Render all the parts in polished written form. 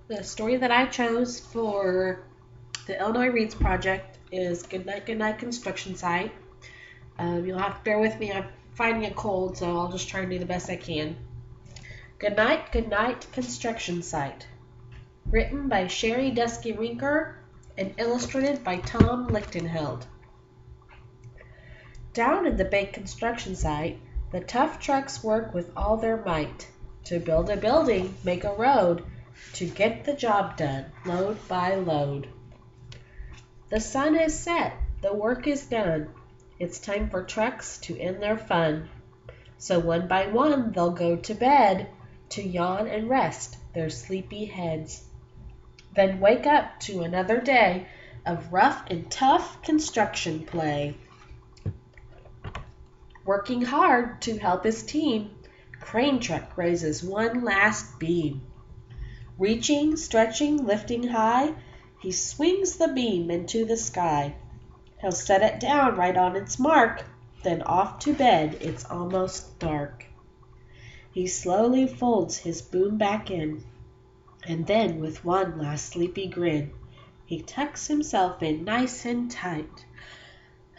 The story that I chose for the Illinois Reads Project is Goodnight, Goodnight Construction Site. You'll have to bear with me. I'm fighting a cold, so I'll just try and do the best I can. Goodnight, Goodnight Construction Site. Written by Sherry Dusky Rinker and illustrated by Tom Lichtenheld. Down in the big construction site, the tough trucks work with all their might to build a building, make a road, to get the job done, load by load. The sun is set, the work is done. It's time for trucks to end their fun. So one by one they'll go to bed to yawn and rest their sleepy heads. Then wake up to another day of rough and tough construction play. Working hard to help his team, crane truck raises one last beam. Reaching, stretching, lifting high, he swings the beam into the sky. He'll set it down right on its mark, then off to bed, it's almost dark. He slowly folds his boom back in, and then with one last sleepy grin, he tucks himself in nice and tight,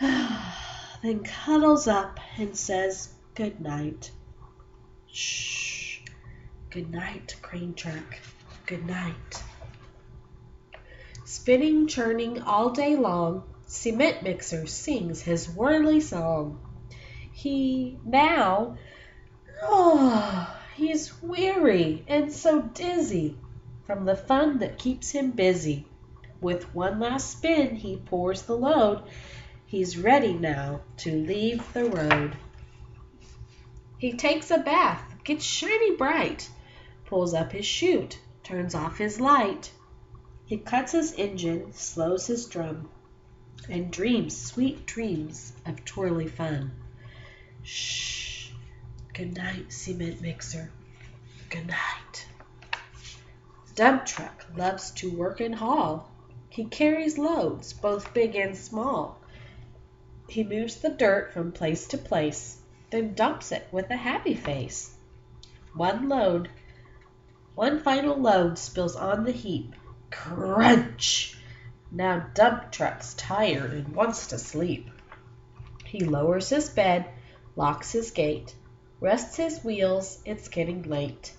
then cuddles up and says good night. Shh, good night, crane truck, good night. Spinning, churning all day long, cement mixer sings his whirly song. He's weary and so dizzy from the fun that keeps him busy. With one last spin he pours the load. He's ready now to leave the road. He takes a bath, gets shiny bright, pulls up his chute, turns off his light. He cuts his engine, slows his drum, and dreams sweet dreams of twirly fun. Shh, good night, cement mixer, good night. Dump truck loves to work and haul. He carries loads, both big and small. He moves the dirt from place to place, then dumps it with a happy face. One final load spills on the heap. Crunch! Now dump truck's tired and wants to sleep. He lowers his bed, locks his gate, rests his wheels, it's getting late.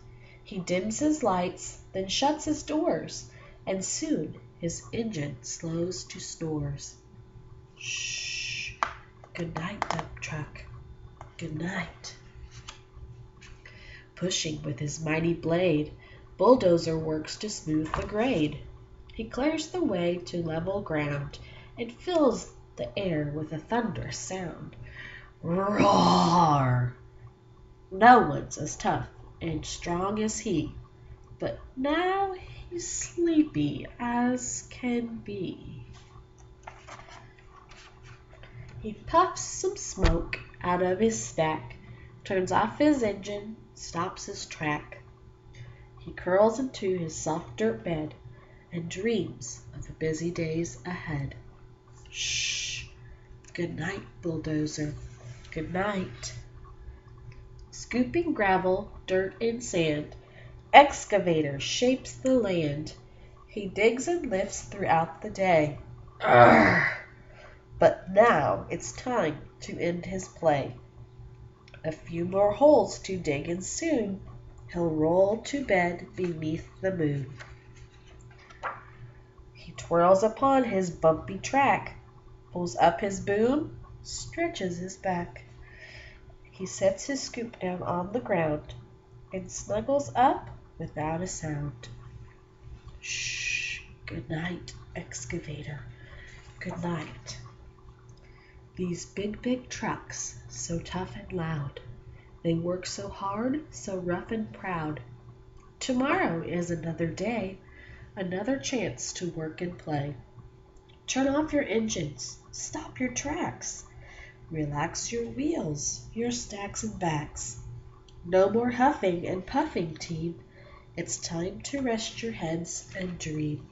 He dims his lights, then shuts his doors, and soon his engine slows to snores. Shh, good night, dump truck, good night. Pushing with his mighty blade, bulldozer works to smooth the grade. He clears the way to level ground and fills the air with a thunderous sound. Roar! No one's as tough and strong as he, but now he's sleepy as can be. He puffs some smoke out of his stack, turns off his engine, stops his track. He curls into his soft dirt bed and dreams of the busy days ahead. Shh, good night, bulldozer, good night. Scooping gravel, dirt, and sand, excavator shapes the land. He digs and lifts throughout the day. Arrgh! But now it's time to end his play. A few more holes to dig and soon he'll roll to bed beneath the moon. He twirls upon his bumpy track, pulls up his boom, stretches his back. He sets his scoop down on the ground and snuggles up without a sound. Shh, good night, excavator, good night. These big trucks, so tough and loud, they work so hard, so rough and proud. Tomorrow is another day, another chance to work and play. Turn off your engines, stop your tracks, relax your wheels, your stacks and backs. No more huffing and puffing, team. It's time to rest your heads and dream.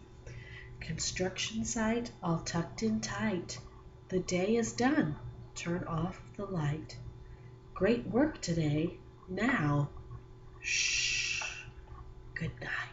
Construction site all tucked in tight. The day is done. Turn off the light. Great work today. Now, shh. Good night.